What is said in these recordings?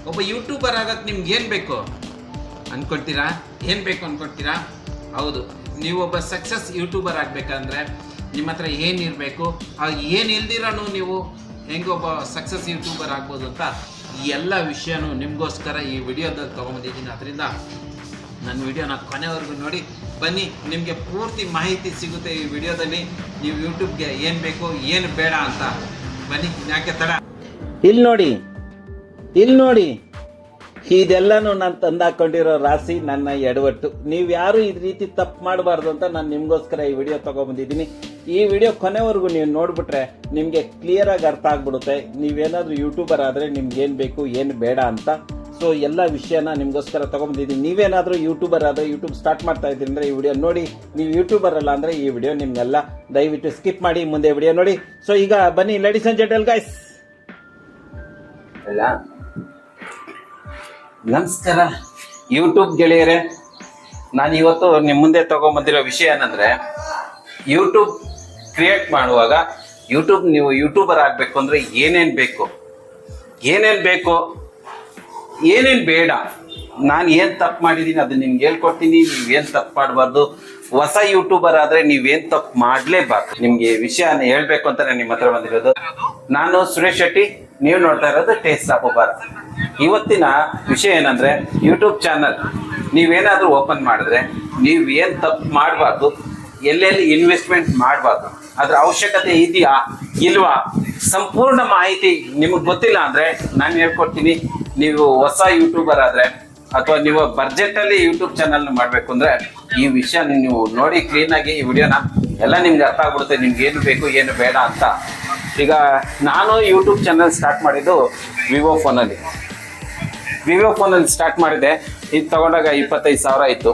ಒಬ್ಬ ಯೂಟ್ಯೂಬರ್ ಆಗಕ್ಕೆ ನಿಮ್ಗೆ ಏನು ಬೇಕು ಅಂದ್ಕೊಳ್ತೀರಾ? ಏನು ಬೇಕು ಅಂದ್ಕೊಳ್ತೀರಾ? ಹೌದು, ನೀವು ಒಬ್ಬ ಸಕ್ಸಸ್ ಯೂಟ್ಯೂಬರ್ ಆಗಬೇಕಂದ್ರೆ ನಿಮ್ಮ ಹತ್ರ ಏನಿರಬೇಕು, ಏನು ಇಲ್ದಿರನು ನೀವು ಹೆಂಗೆ ಒಬ್ಬ ಸಕ್ಸಸ್ ಯೂಟ್ಯೂಬರ್ ಆಗ್ಬೋದು ಅಂತ ಈ ಎಲ್ಲ ವಿಷಯನೂ ನಿಮಗೋಸ್ಕರ ಈ ವಿಡಿಯೋದಲ್ಲಿ ತೊಗೊಂಬಂದಿದ್ದೀನಿ. ಅದರಿಂದ ನನ್ನ ವಿಡಿಯೋನ ಕೊನೆವರೆಗೂ ನೋಡಿ ಬನ್ನಿ, ನಿಮಗೆ ಪೂರ್ತಿ ಮಾಹಿತಿ ಸಿಗುತ್ತೆ ಈ ವಿಡಿಯೋದಲ್ಲಿ. ನೀವು ಯೂಟ್ಯೂಬ್ಗೆ ಏನು ಬೇಕು ಏನು ಬೇಡ ಅಂತ ಬನ್ನಿ, ಯಾಕೆ ತಡ. ಇಲ್ಲಿ ನೋಡಿ ಇದೆಲ್ಲನೂ ನಾನು ತಂದಾಕೊಂಡಿರೋ ರಾಶಿ, ನನ್ನ ಎಡವಟ್ಟು. ನೀವು ಯಾರು ಈ ರೀತಿ ತಪ್ಪು ಮಾಡಬಾರ್ದು ಅಂತ ನಾನು ನಿಮಗೋಸ್ಕರ ಈ ವಿಡಿಯೋ ತೊಗೊಂಬಂದಿದ್ದೀನಿ. ಈ ವಿಡಿಯೋ ಕೊನೆವರೆಗೂ ನೀವು ನೋಡ್ಬಿಟ್ರೆ ನಿಮಗೆ ಕ್ಲಿಯರ್ ಆಗಿ ಅರ್ಥ ಆಗ್ಬಿಡುತ್ತೆ ನೀವೇನಾದ್ರೂ ಯೂಟ್ಯೂಬರ್ ಆದರೆ ನಿಮ್ಗೆ ಏನು ಬೇಕು ಏನು ಬೇಡ ಅಂತ. ಸೊ ಎಲ್ಲ ವಿಷಯನ ನಿಮಗೋಸ್ಕರ ತೊಗೊಂಬಂದಿದ್ದೀನಿ. ನೀವೇನಾದರೂ ಯೂಟ್ಯೂಬರ್ ಆದರೆ, ಯೂಟ್ಯೂಬ್ ಸ್ಟಾರ್ಟ್ ಮಾಡ್ತಾ ಇದ್ದೀರಿ ಅಂದರೆ ಈ ವಿಡಿಯೋ ನೋಡಿ. ನೀವು ಯೂಟ್ಯೂಬರ್ ಅಲ್ಲ ಅಂದರೆ ಈ ವಿಡಿಯೋ ನಿಮ್ಗೆಲ್ಲ ದಯವಿಟ್ಟು ಸ್ಕಿಪ್ ಮಾಡಿ ಮುಂದೆ ವಿಡಿಯೋ ನೋಡಿ. ಸೊ ಈಗ ಬನ್ನಿ ಲೇಡೀಸ್ ಅಂಡ್ ಜೆಂಟಲ್ ಗೈಸ್. ನಮಸ್ಕಾರ ಯೂಟ್ಯೂಬ್ ಗೆಳೆಯರೇ. ನಾನು ಇವತ್ತು ನಿಮ್ಮ ಮುಂದೆ ತಗೊಂಬಂದಿರೋ ವಿಷಯ ಏನಂದರೆ, ಯೂಟ್ಯೂಬ್ ಕ್ರಿಯೇಟ್ ಮಾಡುವಾಗ ನೀವು ಯೂಟ್ಯೂಬರ್ ಆಗಬೇಕು ಅಂದರೆ ಏನೇನು ಬೇಕು, ಏನೇನು ಬೇಡ, ನಾನು ಏನು ತಪ್ಪು ಮಾಡಿದ್ದೀನಿ ಅದನ್ನ ನಿಮ್ಗೆ ಹೇಳ್ಕೊಡ್ತೀನಿ. ನೀವೇನು ತಪ್ಪು ಮಾಡಬಾರ್ದು. ಹೊಸ ಯೂಟ್ಯೂಬರ್ ಆದರೆ ನೀವೇನು ತಪ್ಪು ಮಾಡಲೇಬಾರ್ದು. ನಿಮಗೆ ವಿಷಯನ ಹೇಳಬೇಕು ಅಂತ ನಿಮ್ಮ ಹತ್ರ ಬಂದಿರೋದು. ನಾನು ಸುರೇಶ್ ಶೆಟ್ಟಿ, ನೀವು ನೋಡ್ತಾ ಇರೋದು ಟೇಸ್ಟ್ ಆಫ್ ಭಾರತ್. ಇವತ್ತಿನ ವಿಷಯ ಏನಂದರೆ, ಯೂಟ್ಯೂಬ್ ಚಾನಲ್ ನೀವೇನಾದರೂ ಓಪನ್ ಮಾಡಿದ್ರೆ ನೀವೇನು ತಪ್ಪು ಮಾಡಬಾರ್ದು, ಎಲ್ಲೆಲ್ಲಿ ಇನ್ವೆಸ್ಟ್ಮೆಂಟ್ ಮಾಡಬಾರ್ದು, ಅದರ ಅವಶ್ಯಕತೆ ಇದೆಯಾ ಇಲ್ವಾ, ಸಂಪೂರ್ಣ ಮಾಹಿತಿ ನಿಮಗೆ ಗೊತ್ತಿಲ್ಲ ಅಂದರೆ ನಾನು ಹೇಳ್ಕೊಡ್ತೀನಿ. ನೀವು ಹೊಸ ಯೂಟ್ಯೂಬರ್ ಆದರೆ ಅಥವಾ ನೀವು ಬಡ್ಜೆಟಲ್ಲಿ ಯೂಟ್ಯೂಬ್ ಚಾನಲ್ನ ಮಾಡಬೇಕು ಅಂದರೆ ಈ ವಿಷಯ ನೀವು ನೋಡಿ ಕ್ಲೀನಾಗಿ ಈ ವಿಡಿಯೋನ ಎಲ್ಲ ನಿಮ್ಗೆ ಅರ್ಥ ಆಗ್ಬಿಡುತ್ತೆ, ನಿಮ್ಗೆ ಏನು ಬೇಕು ಏನು ಬೇಡ ಅಂತ. ಈಗ ನಾನು ಯೂಟ್ಯೂಬ್ ಚಾನಲ್ ಸ್ಟಾರ್ಟ್ ಮಾಡಿದ್ದು ವಿವೋ ಫೋನಲ್ಲಿ ಸ್ಟಾರ್ಟ್ ಮಾಡಿದೆ. ಇದು ತಗೊಂಡಾಗ 25,000 ಇತ್ತು.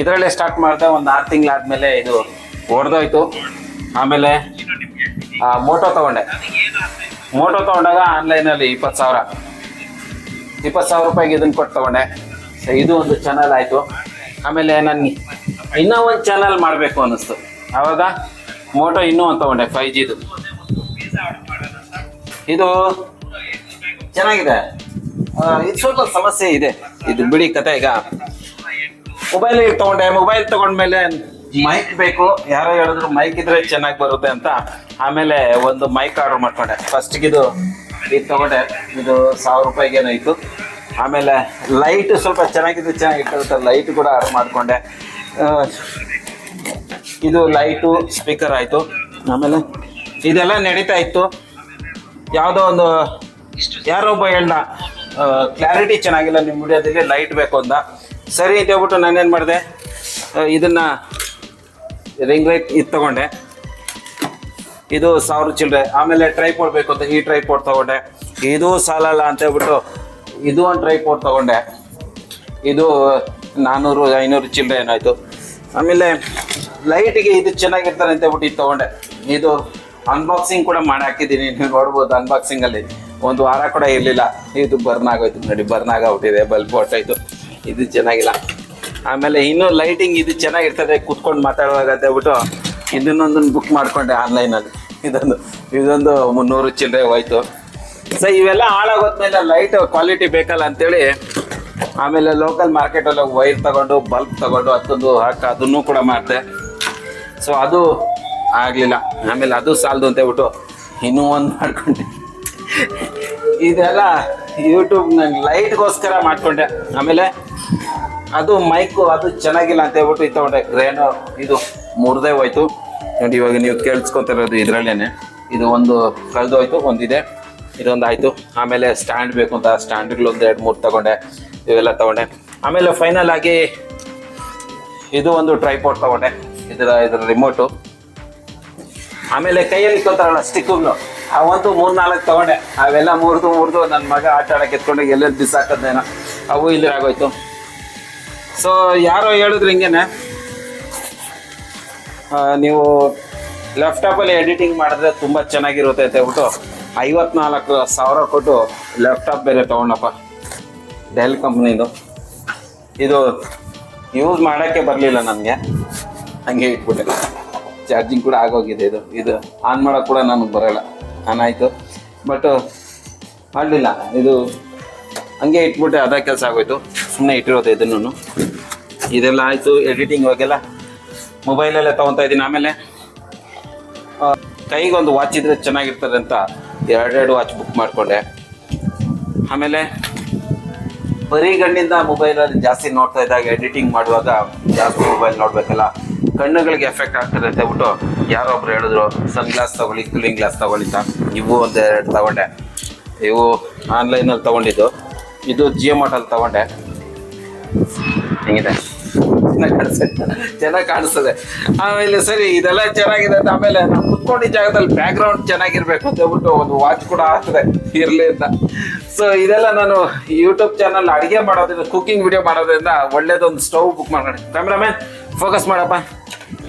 ಇದರಲ್ಲೇ ಸ್ಟಾರ್ಟ್ ಮಾಡಿದೆ. ಒಂದು 6 ತಿಂಗಳಾದಮೇಲೆ ಇದು ಹೊಡೆದೋಯ್ತು. ಆಮೇಲೆ ಮೋಟೋ ತೊಗೊಂಡಾಗ ಆನ್ಲೈನಲ್ಲಿ 20,000 ರೂಪಾಯಿಗೆ ಇದನ್ನು ಕೊಟ್ಟು ತೊಗೊಂಡೆ. ಸೊ ಇದು ಒಂದು ಚಾನಲ್ ಆಯಿತು. ಆಮೇಲೆ ನನಗೆ ಇನ್ನೂ ಒಂದು ಚಾನಲ್ ಮಾಡಬೇಕು ಅನ್ನಿಸ್ತು. ಆವಾಗ ಮೋಟೋ ಇನ್ನೂ ಒಂದು ತೊಗೊಂಡೆ 5Gದು. ಇದು ಚೆನ್ನಾಗಿದೆ. ಇದು ಸ್ವಲ್ಪ ಸಮಸ್ಯೆ ಇದೆ, ಇದು ಬಿಡಿ ಕತೆ. ಈಗ ಮೊಬೈಲ್ ತಗೊಂಡ್ಮೇಲೆ ಮೈಕ್ ಬೇಕು. ಯಾರೋ ಹೇಳಿದ್ರು ಮೈಕ್ ಇದ್ರೆ ಚೆನ್ನಾಗಿ ಬರುತ್ತೆ ಅಂತ. ಆಮೇಲೆ ಒಂದು ಮೈಕ್ ಆರ್ಡರ್ ಮಾಡ್ಕೊಂಡೆ. ಫಸ್ಟಿಗೆ ಇದು ತಗೊಂಡೆ. ಇದು 1,000 ರೂಪಾಯಿಗೇನೋ ಇತ್ತು. ಆಮೇಲೆ ಲೈಟ್ ಸ್ವಲ್ಪ ಚೆನ್ನಾಗಿರುತ್ತೆ, ಲೈಟ್ ಕೂಡ ಆರ್ಡರ್ ಮಾಡಿಕೊಂಡೆ. ಇದು ಲೈಟು ಸ್ಪೀಕರ್ ಆಯಿತು. ಆಮೇಲೆ ಇದೆಲ್ಲ ನಡೀತಾ ಇತ್ತು. ಯಾವುದೋ ಒಂದು ಯಾರೋ ಒಬ್ಬ ಹೇಳ್ದ ಕ್ಲಾರಿಟಿ ಚೆನ್ನಾಗಿಲ್ಲ ನಿಮ್ಮ ವಿಡಿಯೋದಲ್ಲಿ, ಲೈಟ್ ಬೇಕು ಅಂದ. ಸರಿ ಅಂತ ಹೇಳ್ಬಿಟ್ಟು ನಾನೇನು ಮಾಡಿದೆ, ಇದನ್ನು ರಿಂಗ್ ಲೈಟ್ ಇದು ತೊಗೊಂಡೆ. ಇದು 1,000 ಚಿಲ್ಲರೆ. ಆಮೇಲೆ ಟ್ರೈಪೋಡ್ ಬೇಕು ಅಂತ ಈ ಟ್ರೈಪೋಡ್ ತೊಗೊಂಡೆ. ಇದು ಸಾಲಲ್ಲ ಅಂತ ಹೇಳ್ಬಿಟ್ಟು ಇದು ಒಂದು ಟ್ರೈಪೋಡ್ ತೊಗೊಂಡೆ. ಇದು 400-500 ಚಿಲ್ಲರೆ ಏನಾಯಿತು. ಆಮೇಲೆ ಲೈಟಿಗೆ ಇದು ಚೆನ್ನಾಗಿರ್ತಾರೆ ಅಂತ ಹೇಳ್ಬಿಟ್ಟು ಇದು ತೊಗೊಂಡೆ. ಇದು ಅನ್ಬಾಕ್ಸಿಂಗ್ ಕೂಡ ಮಾಡಿ ಹಾಕಿದ್ದೀನಿ, ನೀವು ನೋಡ್ಬೋದು. ಅನ್ಬಾಕ್ಸಿಂಗಲ್ಲಿ 1 ವಾರ ಕೂಡ ಇರಲಿಲ್ಲ. ಇದು ಬರ್ನ್ ಆಗೋಯ್ತು ನೋಡಿ, ಬರ್ನ್ ಆಗೋಗ್ಬಿಟ್ಟಿದೆ, ಬಲ್ಬ್ ಹೊಟ್ಟೋಯ್ತು. ಇದು ಚೆನ್ನಾಗಿಲ್ಲ. ಆಮೇಲೆ ಇನ್ನೂ ಲೈಟಿಂಗ್ ಇದು ಚೆನ್ನಾಗಿರ್ತದೆ ಕೂತ್ಕೊಂಡು ಮಾತಾಡುವಾಗ ಅಂತ ಹೇಳ್ಬಿಟ್ಟು ಇದನ್ನೊಂದನ್ನು ಬುಕ್ ಮಾಡಿಕೊಂಡೆ ಆನ್ಲೈನಲ್ಲಿ. ಇದೊಂದು 300 ಚಿಲ್ಲರೆ ಹೋಯ್ತು. ಸೊ ಇವೆಲ್ಲ ಹಾಳಾಗೋದ್ಮೇಲೆ ಲೈಟ್ ಕ್ವಾಲಿಟಿ ಬೇಕಲ್ಲ ಅಂತೇಳಿ ಆಮೇಲೆ ಲೋಕಲ್ ಮಾರ್ಕೆಟಲ್ಲಿ ವೈರ್ ತಗೊಂಡು ಬಲ್ಬ್ ತಗೊಂಡು ಅದನ್ನು ಕೂಡ ಮಾಡಿದೆ. ಸೊ ಅದು ಆಗಲಿಲ್ಲ. ಆಮೇಲೆ ಅದು ಸಾಲದು ಅಂತ ಹೇಳ್ಬಿಟ್ಟು ಇನ್ನೂ ಒಂದು ಮಾಡ್ಕೊಂಡೆ. ಇದೆಲ್ಲ ಯೂಟ್ಯೂಬ್ ನಂಗೆ ಲೈಟ್ಗೋಸ್ಕರ ಮಾಡಿಕೊಂಡೆ. ಆಮೇಲೆ ಅದು ಮೈಕು ಅದು ಚೆನ್ನಾಗಿಲ್ಲ ಅಂತ ಹೇಳ್ಬಿಟ್ಟು ಇದು ತೊಗೊಂಡೆ. ಗ್ರೇನೋ ಇದು ಮುರಿದೇ ಹೋಯ್ತು ನೋಡಿ. ಇವಾಗ ನೀವು ಕೇಳಿಸ್ಕೊತಿರೋದು ಇದರಲ್ಲೇ. ಇದು ಒಂದು ಕಳೆದೋಯ್ತು, ಒಂದಿದೆ, ಇದೊಂದು ಆಯಿತು. ಆಮೇಲೆ ಸ್ಟ್ಯಾಂಡ್ ಬೇಕು ಅಂತ ಸ್ಟ್ಯಾಂಡ್ಗಳೊಂದು 2-3 ತೊಗೊಂಡೆ. ಇವೆಲ್ಲ ತೊಗೊಂಡೆ. ಆಮೇಲೆ ಫೈನಲ್ ಆಗಿ ಇದು ಒಂದು ಟ್ರೈಪೋಡ್ ತೊಗೊಂಡೆ, ಇದರ ರಿಮೋಟು. ಆಮೇಲೆ ಕೈಯಲ್ಲಿ ಇಟ್ಕೊತಾರಲ್ಲ ಸ್ಟಿಕ್ಗಳು, ಅವಂತೂ 3-4 ತೊಗೊಂಡೆ. ಅವೆಲ್ಲ ಮುರಿದು ನನ್ನ ಮಗ ಆಟ ಆಡೋಕೆ ಎತ್ಕೊಂಡು ಎಲ್ಲೆಲ್ಲಿ ಬಿಸಾಕೋದೇನೋ ಅವು ಇಲ್ಲಿ ಆಗೋಯ್ತು. ಸೊ ಯಾರೋ ಹೇಳಿದ್ರು ಹಿಂಗೇನೆ, ನೀವು ಲ್ಯಾಪ್ಟಾಪಲ್ಲಿ ಎಡಿಟಿಂಗ್ ಮಾಡಿದ್ರೆ ತುಂಬ ಚೆನ್ನಾಗಿರುತ್ತೆ ಅಂತ ಹೇಳ್ಬಿಟ್ಟು 54,000 ಕೊಟ್ಟು ಲ್ಯಾಪ್ಟಾಪ್ ಬೇರೆ ತೊಗೊಂಡಪ್ಪ, ಡೆಲ್ ಕಂಪ್ನಿದು. ಇದು ಯೂಸ್ ಮಾಡೋಕ್ಕೆ ಬರಲಿಲ್ಲ ನನಗೆ, ಹಂಗೆ ಇಟ್ಬಿಟ್ಟೆ. ಚಾರ್ಜಿಂಗ್ ಕೂಡ ಆಗೋಗಿದೆ. ಇದು ಆನ್ ಮಾಡೋಕ್ಕೆ ಕೂಡ ನನಗೆ ಬರೋಲ್ಲ, ಆನ್ ಆಯಿತು. ಬಟ್ ಮಾಡಲಿಲ್ಲ. ಇದು ಹಂಗೆ ಇಟ್ಬಿಟ್ಟೆ ಅದ ಕೆಲಸ ಆಗೋಯ್ತು. ಸುಮ್ಮನೆ ಇಟ್ಟಿರೋದು ಇದನ್ನು. ಇದೆಲ್ಲ ಆಯಿತು ಎಡಿಟಿಂಗ್ ಇವಾಗೆಲ್ಲ ಮೊಬೈಲಲ್ಲೇ ತೊಗೊತಾ ಇದ್ದೀನಿ. ಆಮೇಲೆ ಕೈಗೊಂದು ವಾಚ್ ಇದ್ರೆ ಚೆನ್ನಾಗಿರ್ತದೆ ಅಂತ ಎರಡೆರಡು ವಾಚ್ ಬುಕ್ ಮಾಡಿಕೊಂಡೆ. ಆಮೇಲೆ ಬರೀ ಗಣ್ಣಿಂದ ಮೊಬೈಲಲ್ಲಿ ಜಾಸ್ತಿ ನೋಡ್ತಾ ಇದ್ದಾಗ ಎಡಿಟಿಂಗ್ ಮಾಡುವಾಗ ಜಾಸ್ತಿ ಮೊಬೈಲ್ ನೋಡಬೇಕಲ್ಲ, ಕಣ್ಣುಗಳಿಗೆ ಎಫೆಕ್ಟ್ ಆಗ್ತದೆ ಅಂತ ಹೇಳ್ಬಿಟ್ಟು ಯಾರೊಬ್ರು ಹೇಳಿದ್ರು ಸನ್ ಗ್ಲಾಸ್ ತೊಗೊಳ್ಳಿ, ಕೂಲಿಂಗ್ ಗ್ಲಾಸ್ ತೊಗೊಳ್ಳಿ ಅಂತ. ಇವು ಒಂದೆರಡು ತೊಗೊಂಡೆ. ಇವು ಆನ್ಲೈನಲ್ಲಿ ತೊಗೊಂಡಿದ್ದು. ಇದು ಜಿಯೋ ಮಾರ್ಟಲ್ಲಿ ತೊಗೊಂಡೆ. ಹೆಂಗಿದೆ? ಚೆನ್ನಾಗಿ ಕಾಣಿಸ್ತದೆ. ಆಮೇಲೆ ಸರಿ ಇದೆಲ್ಲ ಚೆನ್ನಾಗಿದೆ ಅಂತ ಆಮೇಲೆ ನಾವು ಕುತ್ಕೊಂಡಿದ್ದ ಜಾಗದಲ್ಲಿ ಬ್ಯಾಕ್ ಗ್ರೌಂಡ್ ಚೆನ್ನಾಗಿರ್ಬೇಕು ಅಂತ ಹೇಳ್ಬಿಟ್ಟು ಒಂದು ವಾಚ್ ಕೂಡ ಆಗ್ತದೆ ಇರ್ಲಿ ಅಂತ. ಸೊ ಇದೆಲ್ಲ ನಾನು ಯೂಟ್ಯೂಬ್ ಚಾನಲ್ ಅಡುಗೆ ಮಾಡೋದ್ರಿಂದ, ಕುಕಿಂಗ್ ವಿಡಿಯೋ ಮಾಡೋದ್ರಿಂದ ಒಳ್ಳೇದೊಂದು ಸ್ಟವ್ ಬುಕ್ ಮಾಡ್ಕೊಂಡೆ. ಕ್ಯಾಮ್ರಾಮ್ಯಾನ್ ಫೋಕಸ್ ಮಾಡಪ್ಪ.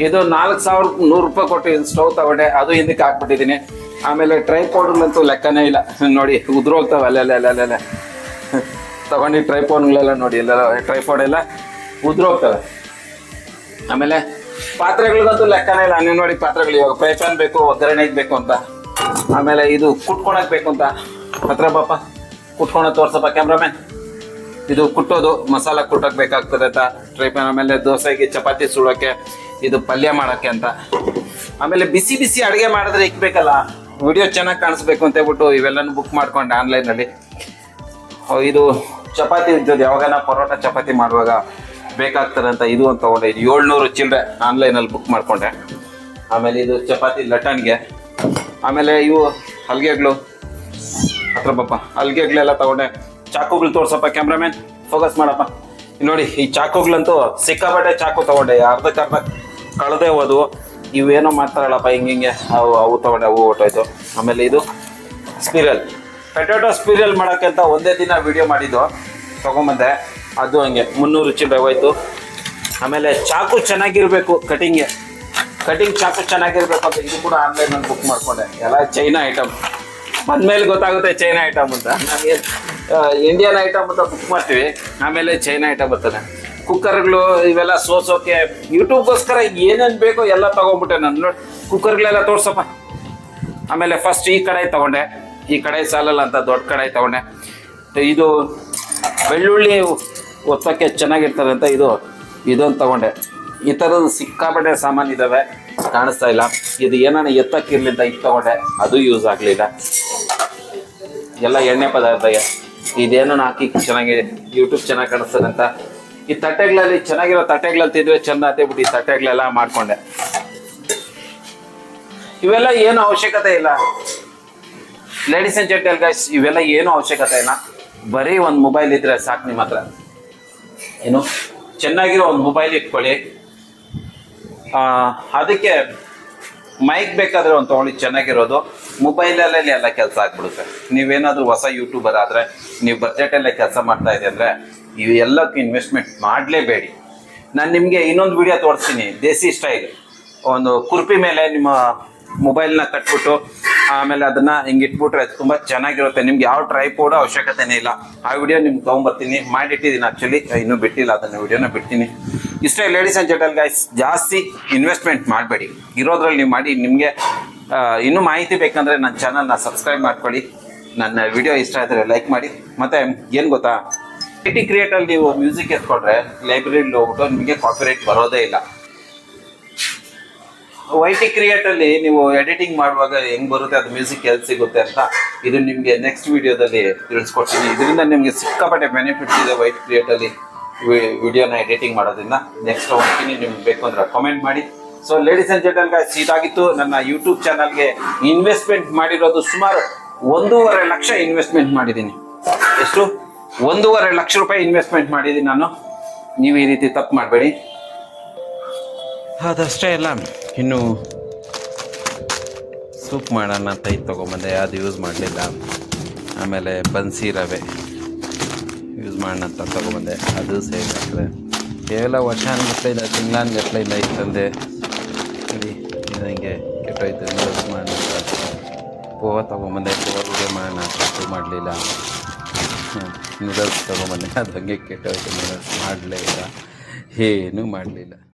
ಇದು 4100 ರೂಪಾಯಿ ಕೊಟ್ಟು ಇದು ಸ್ಟವ್ ತಗೊಂಡೆ. ಅದು ಹಿಂದಕ್ಕೆ ಹಾಕ್ಬಿಟ್ಟಿದ್ದೀನಿ. ಆಮೇಲೆ ಟ್ರೈಪೋಡ್ಗಳಂತೂ ಲೆಕ್ಕನೇ ಇಲ್ಲ ನೋಡಿ, ಉದ್ರೋಗ್ತಾವೆ ಅಲ್ಲೆಲ್ಲ ತಗೊಂಡು ಟ್ರೈಪೋನ್ಗಳೆಲ್ಲ ನೋಡಿ, ಎಲ್ಲ ಟ್ರೈಪೋಡ್ ಎಲ್ಲ ಉದ್ರೋಗ್ತವೆ. ಆಮೇಲೆ ಪಾತ್ರೆಗಳಿಗಂತೂ ಲೆಕ್ಕನೇ ಇಲ್ಲ. ನೀವು ನೋಡಿ ಪಾತ್ರೆಗಳು ಇವಾಗ ಫ್ರೈ ಪ್ಯಾನ್ ಬೇಕು, ಒಗ್ಗರಣೆಗೆ ಬೇಕು ಅಂತ. ಆಮೇಲೆ ಇದು ಕುಟ್ಕೊಳಕ್ ಬೇಕು ಅಂತ. ಹತ್ರ ಪಾಪ ಕುಟ್ಕೊಳ ತೋರ್ಸಪ್ಪ ಕ್ಯಾಮ್ರಾಮ್ಯಾನ್. ಇದು ಕುಟ್ಟೋದು ಮಸಾಲ ಕುಟ್ಟಕ್ಕೆ ಬೇಕಾಗ್ತದೆ ಅಂತ ಟ್ರೈ ಪ್ಯಾನ್. ಆಮೇಲೆ ದೋಸೆಗೆ ಚಪಾತಿ ಸುಡೋಕ್ಕೆ, ಇದು ಪಲ್ಯ ಮಾಡೋಕ್ಕೆ ಅಂತ. ಆಮೇಲೆ ಬಿಸಿ ಬಿಸಿ ಅಡುಗೆ ಮಾಡಿದ್ರೆ ಇಕ್ಬೇಕಲ್ಲ, ವಿಡಿಯೋ ಚೆನ್ನಾಗಿ ಕಾಣಿಸ್ಬೇಕು ಅಂತ ಹೇಳ್ಬಿಟ್ಟು ಇವೆಲ್ಲನೂ ಬುಕ್ ಮಾಡ್ಕೊಂಡೆ ಆನ್ಲೈನಲ್ಲಿ. ಇದು ಚಪಾತಿ ಇದ್ದದ್ದು ಯಾವಾಗ ಪರೋಟ ಚಪಾತಿ ಮಾಡುವಾಗ ಬೇಕಾಗ್ತದೆ ಅಂತ ಇದು ಅಂತ ತಗೊಂಡೆ. ಇದು 700 ಚಿಲ್ಲರೆ ಆನ್ಲೈನಲ್ಲಿ ಬುಕ್ ಮಾಡಿಕೊಂಡೆ. ಆಮೇಲೆ ಇದು ಚಪಾತಿ ಲಟನ್ಗೆ. ಆಮೇಲೆ ಇವು ಹಲ್ಗೆಗಳು, ಹತ್ರ ಪಾಪ ಹಲ್ಗೆಗಳೆಲ್ಲ ತಗೊಂಡೆ. ಚಾಕುಗಳು ತೋರ್ಸಪ್ಪ ಕ್ಯಾಮ್ರಾಮ್ಯಾನ್, ಫೋಕಸ್ ಮಾಡಪ್ಪ. ನೋಡಿ ಈ ಚಾಕುಗಳಂತೂ ಸಿಕ್ಕಾಪಟ್ಟೆ ಚಾಕು ತಗೊಂಡೆ. ಅರ್ಧಕ್ಕೆ ಕಳೆದೇ ಹೋದವು. ಇವೇನೋ ಮಾಡ್ತಾರಲ್ಲಪ್ಪ ಹಿಂಗೆ ಅವು ತಗೊಂಡೆ, ಅವು ಹೊಟ್ಟೋಯ್ತು. ಆಮೇಲೆ ಇದು ಸ್ಪಿರಲ್, ಪೊಟ್ಯಾಟೊ ಸ್ಪಿರಲ್ ಮಾಡೋಕ್ಕೆ ಅಂತ ಒಂದೇ ದಿನ ವಿಡಿಯೋ ಮಾಡಿದ್ದು ತೊಗೊಂಬಂದೆ. ಅದು ಹಂಗೆ 300 ಚಿಲ್ಲರೆ ಹೋಯ್ತು. ಆಮೇಲೆ ಚಾಕು ಚೆನ್ನಾಗಿರಬೇಕು, ಕಟಿಂಗ್ ಚಾಕು ಚೆನ್ನಾಗಿರ್ಬೇಕು ಅಂತ ಇದು ಕೂಡ ಆನ್ಲೈನಲ್ಲಿ ಬುಕ್ ಮಾಡಿಕೊಂಡೆ. ಎಲ್ಲ ಚೈನಾ ಐಟಮ್. ಬಂದ್ಮೇಲೆ ಗೊತ್ತಾಗುತ್ತೆ ಚೈನಾ ಐಟಮ್ ಅಂತ. ನಮಗೆ ಇಂಡಿಯನ್ ಐಟಮ್ ಅಂತ ಬುಕ್ ಮಾಡ್ತೀವಿ, ಆಮೇಲೆ ಚೈನಾ ಐಟಮ್ ಬರ್ತದೆ. ಕುಕ್ಕರ್ಗಳು ಇವೆಲ್ಲ ಸೋಸೋಕೆ ಯೂಟ್ಯೂಬ್ಗೋಸ್ಕರ ಏನೇನು ಬೇಕೋ ಎಲ್ಲ ತೊಗೊಂಡ್ಬಿಟ್ಟೆ ನಾನು. ನೋಡಿ ಕುಕ್ಕರ್ಗಳೆಲ್ಲ ತೋರ್ಸಪ್ಪ. ಆಮೇಲೆ ಫಸ್ಟ್ ಈ ಕಡಾಯಿ ತೊಗೊಂಡೆ. ಈ ಕಡಾಯಿ ಸಾಲಲ್ಲ ಅಂತ ದೊಡ್ಡ ಕಡಾಯಿ ತೊಗೊಂಡೆ. ಇದು ಬೆಳ್ಳುಳ್ಳಿ ಒತ್ತಕ್ಕೆ ಚೆನ್ನಾಗಿರ್ತದೆ ಅಂತ ಇದೊಂದು ತೊಗೊಂಡೆ. ಈ ಥರದ್ದು ಸಿಕ್ಕಾಪಟ್ಟೆ ಸಾಮಾನು ಇದ್ದಾವೆ, ಕಾಣಿಸ್ತಾ ಇಲ್ಲ. ಇದು ಏನಾನ ಎತ್ತಕ್ಕಿರ್ಲಿ ಅಂತ ಇದು ತೊಗೊಂಡೆ, ಅದು ಯೂಸ್ ಆಗಲಿಲ್ಲ. ಎಲ್ಲ ಎಣ್ಣೆ ಪದಾರ್ಥ ಇದೇನೋ ಹಾಕಿ ಚೆನ್ನಾಗಿ ಯೂಟ್ಯೂಬ್ ಚೆನ್ನಾಗಿ ಕಾಣಿಸ್ತದೆ ಅಂತ ಈ ತಟ್ಟೆಗಳಲ್ಲಿ ಚೆನ್ನಾಗಿರೋ ತಟ್ಟೆಗಳಲ್ಲಿ ತಿಂದರೆ ಚೆಂದ ಅಂತ ಹೇಳ್ಬಿಟ್ಟು ಈ ತಟ್ಟೆಗಳೆಲ್ಲ ಮಾಡಿಕೊಂಡೆ. ಇವೆಲ್ಲ ಏನು ಅವಶ್ಯಕತೆ ಇಲ್ಲ ಲೇಡೀಸ್ ಆ್ಯಂಡ್ ಜೆಂಟಲ್ ಗೈಸ್, ಇವೆಲ್ಲ ಏನು ಅವಶ್ಯಕತೆ ಇಲ್ಲ. ಬರೀ ಒಂದು ಮೊಬೈಲ್ ಇದ್ರೆ ಸಾಕು ನಿಮ್ಮ ಹತ್ರ. ಏನು ಚೆನ್ನಾಗಿರೋ ಒಂದು ಮೊಬೈಲ್ ಇಟ್ಕೊಳ್ಳಿ. ಅದಕ್ಕೆ ಮೈಕ್ ಬೇಕಾದರೆ ಒಂದು ತೊಗೊಳ್ಳಿ ಚೆನ್ನಾಗಿರೋದು. ಮೊಬೈಲಲ್ಲೇ ಎಲ್ಲ ಕೆಲಸ ಆಗ್ಬಿಡುತ್ತೆ. ನೀವೇನಾದರೂ ಹೊಸ ಯೂಟ್ಯೂಬರ್ ಆದರೆ, ನೀವು ಬಜೆಟಲ್ಲೇ ಕೆಲಸ ಮಾಡ್ತಾ ಇದೆ ಅಂದರೆ ಇವೆಲ್ಲಕ್ಕೂ ಇನ್ವೆಸ್ಟ್ಮೆಂಟ್ ಮಾಡಲೇಬೇಡಿ. ನಾನು ನಿಮಗೆ ಇನ್ನೊಂದು ವಿಡಿಯೋ ತೋರಿಸ್ತೀನಿ, ದೇಸಿ ಸ್ಟೈಲ್. ಒಂದು ಕುರ್ಪಿ ಮೇಲೆ ನಿಮ್ಮ ಮೊಬೈಲ್ನ ಕಟ್ಬಿಟ್ಟು ಆಮೇಲೆ ಅದನ್ನು ಹಿಂಗೆ ಇಟ್ಬಿಟ್ರೆ ತುಂಬ ಚೆನ್ನಾಗಿರುತ್ತೆ. ನಿಮ್ಗೆ ಯಾವ ಟ್ರೈಪೋಡ್ ಅವಶ್ಯಕತೆನೇ ಇಲ್ಲ. ಆ ವಿಡಿಯೋ ನಿಮ್ಗೆ ತೊಗೊಂಬರ್ತೀನಿ, ಮಾಡಿಟ್ಟಿದ್ದೀನಿ. ಆ್ಯಕ್ಚುಲಿ ಇನ್ನೂ ಬಿಟ್ಟಿಲ್ಲ, ಅದನ್ನು ವಿಡಿಯೋನ ಬಿಡ್ತೀನಿ. ಇಷ್ಟೇ ಲೇಡೀಸ್ ಆ್ಯಂಡ್ ಜೆಂಟಲ್ ಗೈಸ್, ಜಾಸ್ತಿ ಇನ್ವೆಸ್ಟ್ಮೆಂಟ್ ಮಾಡಬೇಡಿ. ಇರೋದ್ರಲ್ಲಿ ನೀವು ಮಾಡಿ. ನಿಮಗೆ ಇನ್ನೂ ಮಾಹಿತಿ ಬೇಕಂದರೆ ನನ್ನ ಚಾನಲ್ನ ಸಬ್ಸ್ಕ್ರೈಬ್ ಮಾಡ್ಕೊಳ್ಳಿ. ನನ್ನ ವಿಡಿಯೋ ಇಷ್ಟ ಆದರೆ ಲೈಕ್ ಮಾಡಿ. ಮತ್ತು ಏನು ಗೊತ್ತಾ, ಐಟಿ ಕ್ರಿಯೇಟಲ್ಲಿ ನೀವು ಮ್ಯೂಸಿಕ್ ಎತ್ಕೊಂಡ್ರೆ ಲೈಬ್ರರಿಲಿ ಹೋಗ್ಬಿಟ್ಟು ನಿಮಗೆ ಕಾಪಿರೈಟ್ ಬರೋದೇ ಇಲ್ಲ. ವೈಟಿ ಕ್ರಿಯೇಟಲ್ಲಿ ನೀವು ಎಡಿಟಿಂಗ್ ಮಾಡುವಾಗ ಹೆಂಗೆ ಬರುತ್ತೆ, ಅದು ಮ್ಯೂಸಿಕ್ ಎಲ್ಲಿ ಸಿಗುತ್ತೆ ಅಂತ ಇದು ನಿಮಗೆ ನೆಕ್ಸ್ಟ್ ವಿಡಿಯೋದಲ್ಲಿ ತಿಳಿಸ್ಕೊಡ್ತೀನಿ. ಇದರಿಂದ ನಿಮಗೆ ಸಿಕ್ಕಾಪಟ್ಟೆ ಬೆನಿಫಿಟ್ಸ್ ಇದೆ ವೈಟಿ ಕ್ರಿಯೇಟಲ್ಲಿ ವಿಡಿಯೋನ ಎಡಿಟಿಂಗ್ ಮಾಡೋದ್ರಿಂದ. ನೆಕ್ಸ್ಟ್ ಹೋಗ್ತೀನಿ, ನಿಮ್ಗೆ ಬೇಕು ಅಂದ್ರೆ ಕಮೆಂಟ್ ಮಾಡಿ. So ladies and gentle guys, ಇದಾಗಿತ್ತು ನನ್ನ ಯೂಟ್ಯೂಬ್ ಚಾನಲ್ಗೆ ಇನ್ವೆಸ್ಟ್ಮೆಂಟ್ ಮಾಡಿರೋದು. ಸುಮಾರು 1.5 ಲಕ್ಷ ಇನ್ವೆಸ್ಟ್ಮೆಂಟ್ ಮಾಡಿದ್ದೀನಿ. ಎಷ್ಟು? 1.5 ಲಕ್ಷ ರೂಪಾಯಿ ಇನ್ವೆಸ್ಟ್ಮೆಂಟ್ ಮಾಡಿದ್ದೀನಿ ನಾನು. ನೀವು ಈ ರೀತಿ ತಪ್ಪು ಮಾಡಬೇಡಿ. ಅದಷ್ಟೇ ಅಲ್ಲ, ಇನ್ನು ಸೂಪ್ ಮಾಡೋಣ ಅಂತ ಇದು ತೊಗೊಂಬಂದೆ, ಅದು ಯೂಸ್ ಮಾಡಲಿಲ್ಲ. ಆಮೇಲೆ ಬನ್ಸಿ ರವೆ ಯೂಸ್ ಮಾಡೋಣ ಅಂತ ತೊಗೊಂಬಂದೆ, ಅದು ಸೇಲ್ ಆಗ್ತದೆ. ಕೇವಲ ವರ್ಷಾನ್ಗಟ್ಲೆಯಿಂದ ತಿಂಗಳಾನ್ಗಟ್ಲೆಯಿಂದ ಇತ್ತಂದೆ. ನೋಡಿ ಇದು ಹಿಂಗೆ ಕೆಟ್ಟೋಯ್ತು. ಯೂಸ್ ಮಾಡೋಣ ಅಂತ ಪೋಹ ತೊಗೊಂಬಂದೆ, ಪೋಹ ಮಾಡೋಣ ಅಂತ ಮಾಡಲಿಲ್ಲ. ನೂಡಲ್ಸ್ ತೊಗೊಂಬಂದೆ, ಅದು ಹಂಗೆ ಕೆಟ್ಟೋಯ್ತು. ನೂಡಲ್ಸ್ ಮಾಡಲೇ ಇಲ್ಲ, ಏನೂ ಮಾಡಲಿಲ್ಲ.